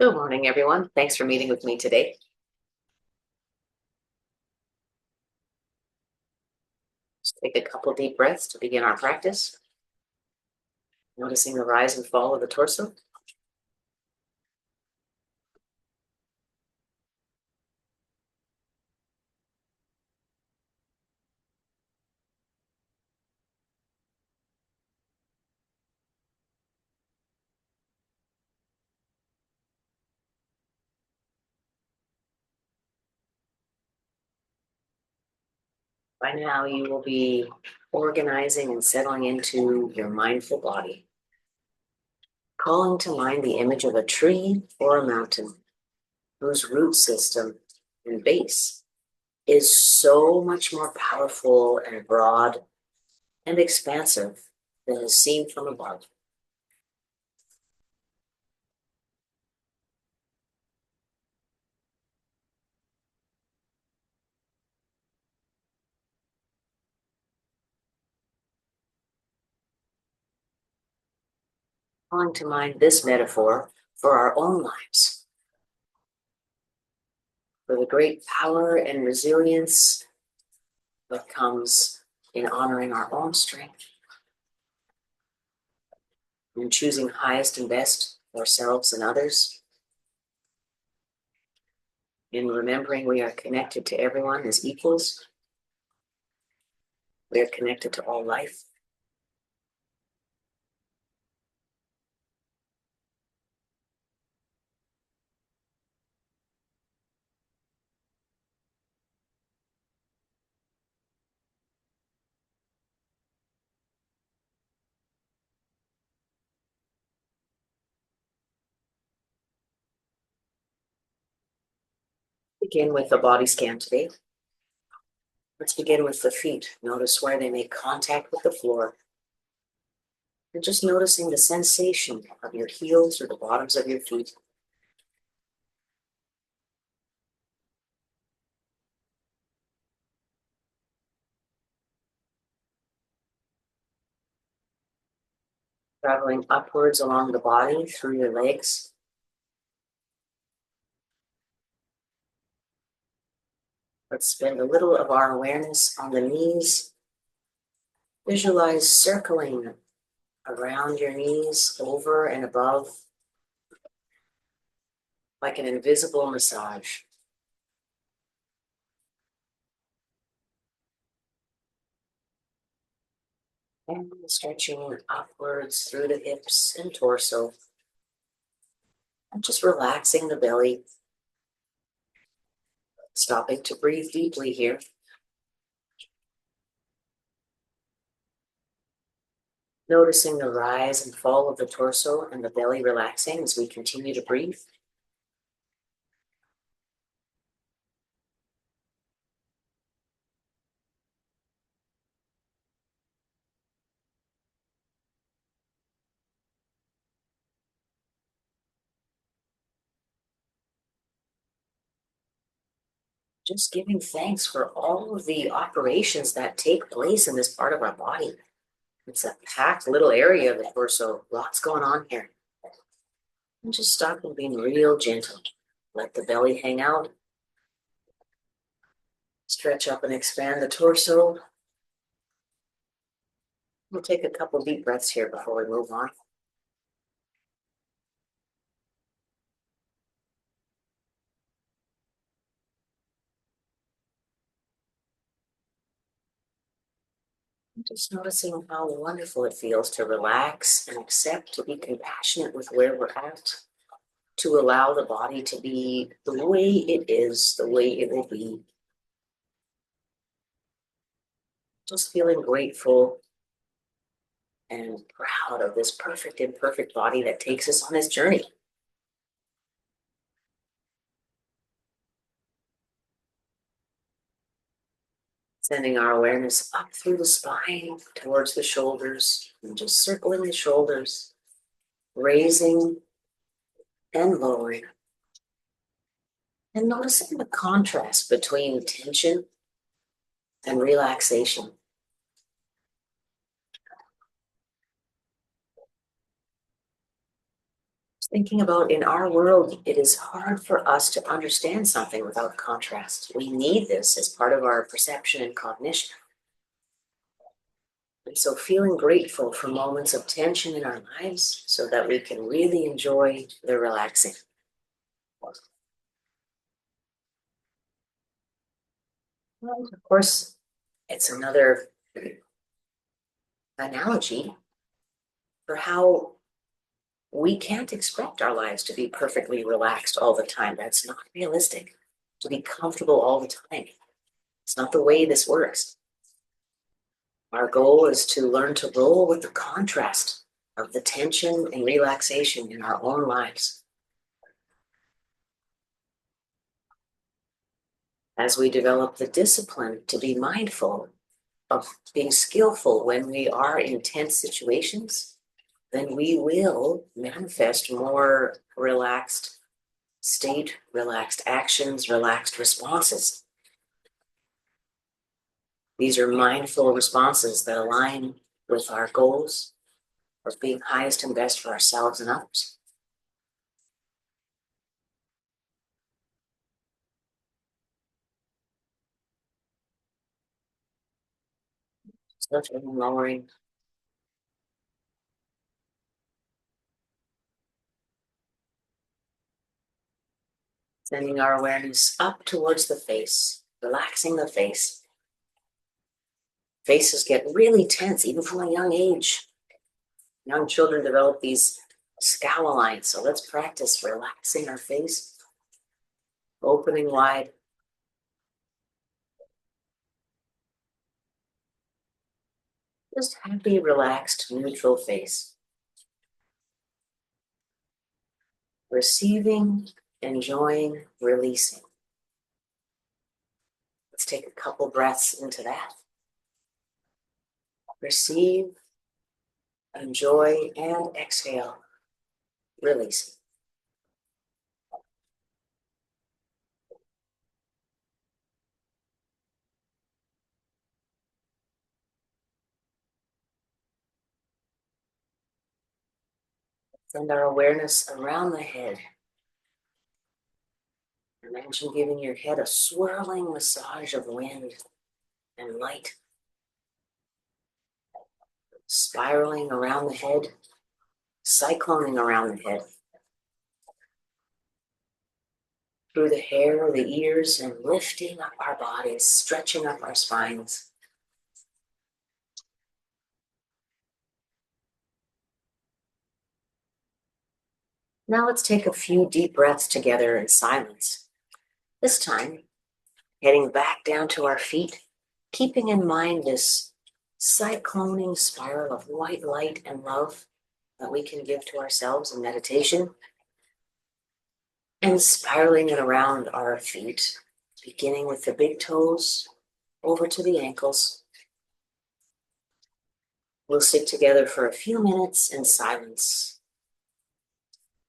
Good morning, everyone. Thanks for meeting with me today. Just take a couple deep breaths to begin our practice. Noticing the rise and fall of the torso. By now, you will be organizing and settling into your mindful body, calling to mind the image of a tree or a mountain whose root system and base is so much more powerful and broad and expansive than is seen from above. Calling to mind this metaphor for our own lives, for the great power and resilience that comes in honoring our own strength and choosing highest and best for ourselves and others, in remembering we are connected to everyone as equals. We are connected to all life. Begin with the body scan today. Let's begin with the feet. Notice where they make contact with the floor. And just noticing the sensation of your heels or the bottoms of your feet. Traveling upwards along the body through your legs. Let's spend a little of our awareness on the knees. Visualize circling around your knees, over and above, like an invisible massage. And stretching upwards through the hips and torso. And just relaxing the belly. Stopping to breathe deeply here. Noticing the rise and fall of the torso and the belly relaxing as we continue to breathe. Just giving thanks for all of the operations that take place in this part of our body. It's a packed little area of the torso, lots going on here. And just stop and being real gentle. Let the belly hang out. Stretch up and expand the torso. We'll take a couple deep breaths here before we move on. Just noticing how wonderful it feels to relax and accept, to be compassionate with where we're at, to allow the body to be the way it is, the way it will be. Just feeling grateful and proud of this perfect, imperfect body that takes us on this journey. Sending our awareness up through the spine towards the shoulders and just circling the shoulders, raising and lowering. And noticing the contrast between tension and relaxation. Thinking about in our world, it is hard for us to understand something without contrast. We need this as part of our perception and cognition. And so feeling grateful for moments of tension in our lives so that we can really enjoy the relaxing. Well, of course, it's another analogy for how we can't expect our lives to be perfectly relaxed all the time. That's not realistic. To be comfortable all the time. It's not the way this works. Our goal is to learn to roll with the contrast of the tension and relaxation in our own lives. As we develop the discipline to be mindful of being skillful when we are in tense situations, then we will manifest more relaxed state, relaxed actions, relaxed responses. These are mindful responses that align with our goals of being highest and best for ourselves and others. So lowering, sending our awareness up towards the face, relaxing the face. Faces get really tense, even from a young age. Young children develop these scowl lines. So let's practice relaxing our face, opening wide. Just happy, relaxed, neutral face. Receiving, enjoying, releasing. Let's take a couple breaths into that. Receive, enjoy, and exhale. Releasing. Send our awareness around the head. Imagine giving your head a swirling massage of wind and light, spiraling around the head, cycloning around the head, through the hair, the ears, and lifting up our bodies, stretching up our spines. Now let's take a few deep breaths together in silence. This time, heading back down to our feet, keeping in mind this cycloning spiral of white light and love that we can give to ourselves in meditation, and spiraling it around our feet, beginning with the big toes over to the ankles. We'll sit together for a few minutes in silence,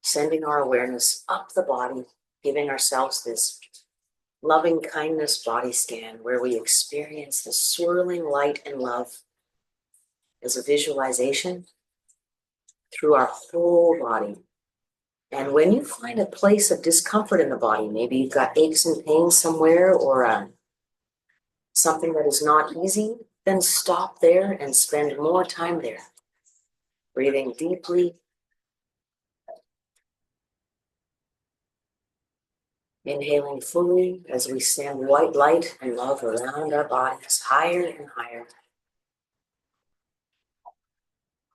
sending our awareness up the body, giving ourselves this loving kindness body scan where we experience the swirling light and love as a visualization through our whole body. And when you find a place of discomfort in the body, maybe you've got aches and pains somewhere or something that is not easy, then stop there and spend more time there. Breathing deeply. Inhaling fully as we send white light and love around our bodies, higher and higher.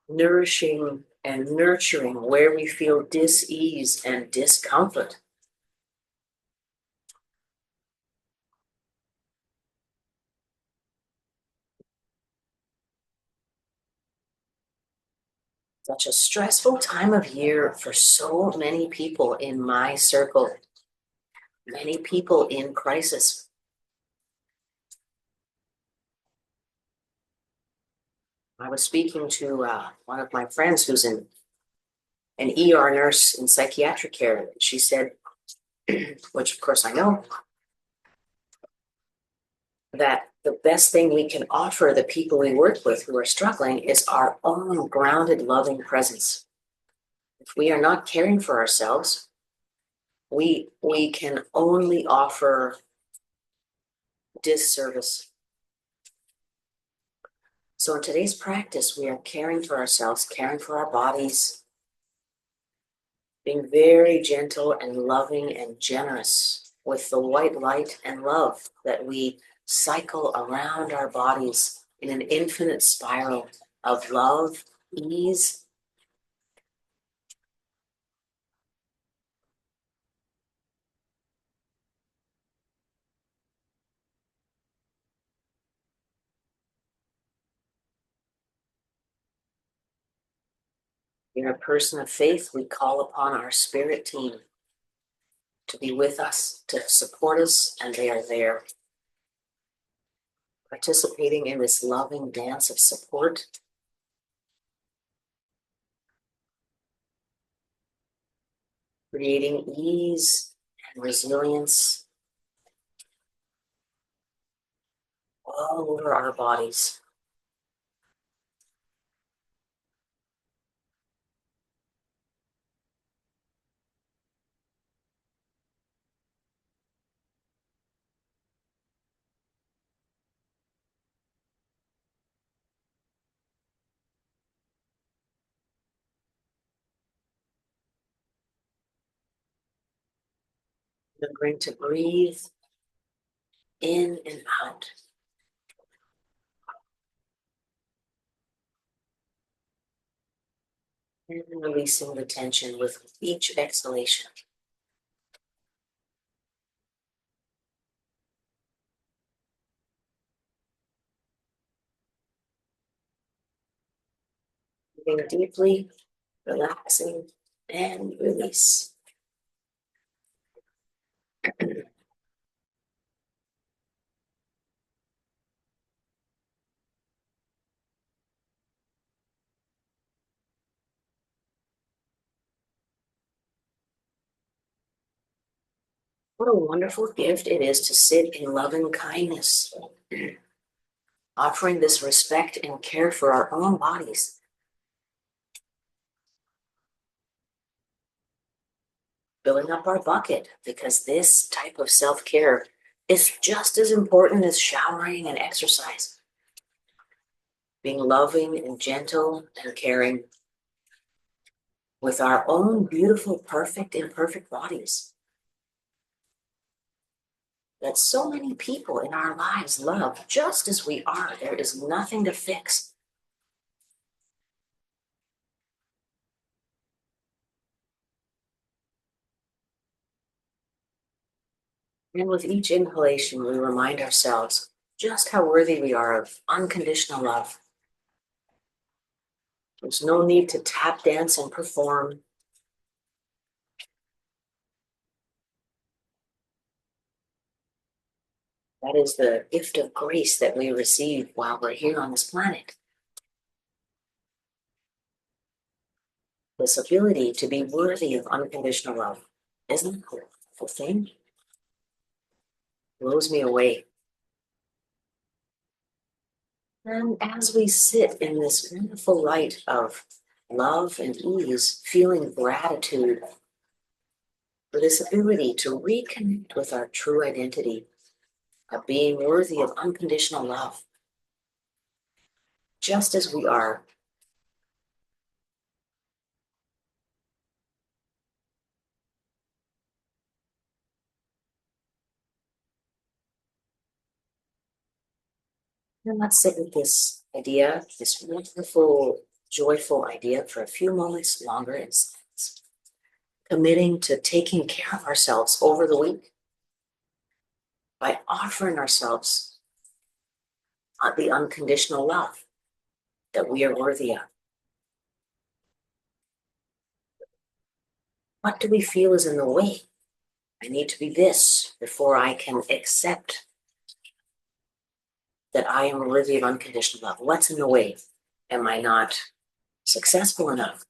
Nourishing and nurturing where we feel dis-ease and discomfort. Such a stressful time of year for so many people in my circle, many people in crisis. I was speaking to one of my friends who's an ER nurse in psychiatric care. She said, which of course I know, that the best thing we can offer the people we work with who are struggling is our own grounded, loving presence. If we are not caring for ourselves, we can only offer disservice. So in today's practice, we are caring for ourselves, caring for our bodies, being very gentle and loving and generous with the white light and love that we cycle around our bodies in an infinite spiral of love, ease. You're a person of faith. We call upon our spirit team to be with us, to support us, and they are there, participating in this loving dance of support. Creating ease and resilience all over our bodies. We're going to breathe in and out. And releasing the tension with each exhalation. Breathing deeply, relaxing, and release. What a wonderful gift it is to sit in love and kindness, offering this respect and care for our own bodies, filling up our bucket, because this type of self-care is just as important as showering and exercise. Being loving and gentle and caring with our own beautiful, perfect, imperfect bodies that so many people in our lives love just as we are. There is nothing to fix. And with each inhalation, we remind ourselves just how worthy we are of unconditional love. There's no need to tap dance and perform. That is the gift of grace that we receive while we're here on this planet. This ability to be worthy of unconditional love. Isn't it a wonderful thing? Blows me away. And as we sit in this wonderful light of love and ease, feeling gratitude for this ability to reconnect with our true identity of being worthy of unconditional love, just as we are. And let's sit with this idea, this wonderful, joyful idea for a few moments longer in silence, committing to taking care of ourselves over the week by offering ourselves the unconditional love that we are worthy of. What do we feel is in the way? I need to be this before I can accept that I am worthy of unconditional love. What's in the way? Am I not successful enough?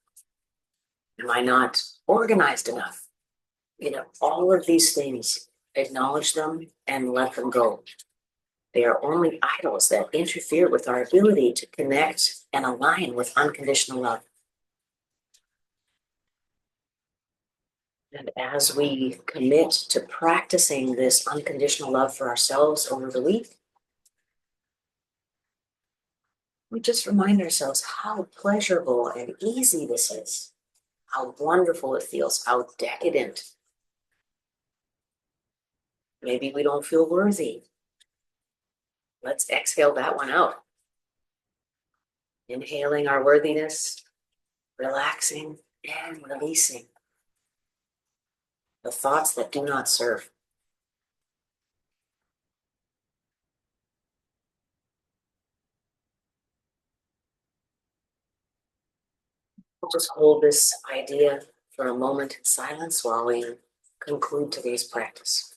Am I not organized enough? All of these things, acknowledge them and let them go. They are only idols that interfere with our ability to connect and align with unconditional love. And as we commit to practicing this unconditional love for ourselves over the week, we just remind ourselves how pleasurable and easy this is, how wonderful it feels, how decadent. Maybe we don't feel worthy. Let's exhale that one out. Inhaling our worthiness, relaxing and releasing the thoughts that do not serve. We'll just hold this idea for a moment in silence while we conclude today's practice.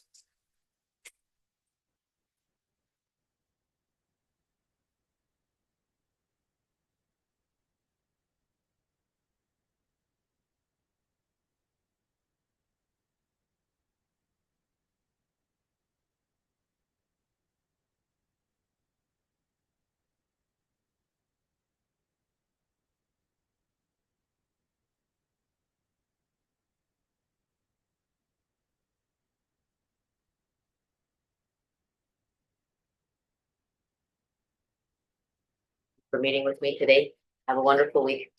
For meeting with me today. Have a wonderful week.